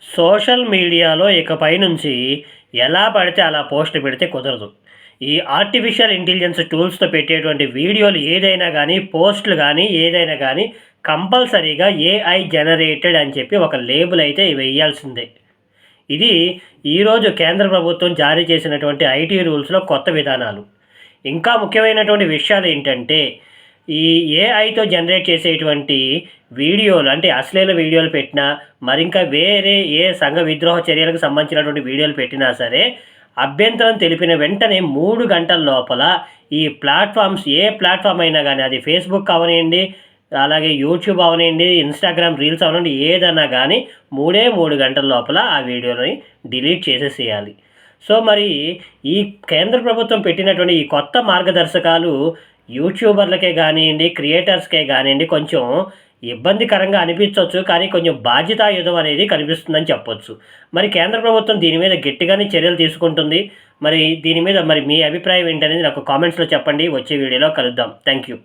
Social మీడియాలో ఇకపై నుంచి ఎలా పడితే అలా పోస్టులు పెడితే కుదరదు. ఈ ఆర్టిఫిషియల్ ఇంటెలిజెన్స్ టూల్స్‌తో పెట్టేటువంటి వీడియోలు ఏదైనా గానీ, పోస్టులు గానీ, ఏదైనా గానీ కంపల్సరీగా ఏఐ జనరేటెడ్ అని చెప్పి ఒక లేబుల్ అయితే వేయాల్సిందే. ఇది ఈరోజు కేంద్ర ప్రభుత్వం జారీ చేసినటువంటి ఐటీ రూల్స్‌లో కొత్త విధానాలు. ఇంకా ముఖ్యమైనటువంటి విషయాలేంటంటే, ఈ ఏఐతో జనరేట్ చేసేటువంటి వీడియోలు అంటే అశ్లీల వీడియోలు పెట్టినా, మరింకా వేరే ఏ సంఘ విద్రోహ చర్యలకు సంబంధించినటువంటి వీడియోలు పెట్టినా సరే, అభ్యంతరం తెలిపిన వెంటనే 3 గంటల లోపల ఈ ప్లాట్‌ఫామ్స్ ఏ ప్లాట్‌ఫామ్ అయినా గానీ, అది ఫేస్‌బుక్ అవ్వనియండి, అలాగే యూట్యూబ్ అవ్వనియండి, ఇన్‌స్టాగ్రామ్ రీల్స్ అవ్వనియండి, ఏదన్నా గానీ 3 గంటల లోపల ఆ వీడియోని డిలీట్ చేసేసేయాలి. సో, మరి ఈ కేంద్ర ప్రభుత్వం పెట్టినటువంటి ఈ కొత్త మార్గదర్శకాలు యూట్యూబర్లకే గానియండి, క్రియేటర్స్‌కే గానియండి కొంచెం ఇబ్బందికరంగా అనిపించొచ్చు. కానీ కొంచెం బాధ్యతాయుతం అనేది కనిపిస్తుందని చెప్పొచ్చు. మరి కేంద్ర ప్రభుత్వం దీని మీద గట్టిగానే చర్యలు తీసుకుంటుంది. మరి దీని మీద మరి మీ అభిప్రాయం ఏంటనేది నాకు కామెంట్స్‌లో చెప్పండి. వచ్చే వీడియోలో కలుద్దాం. Thank you.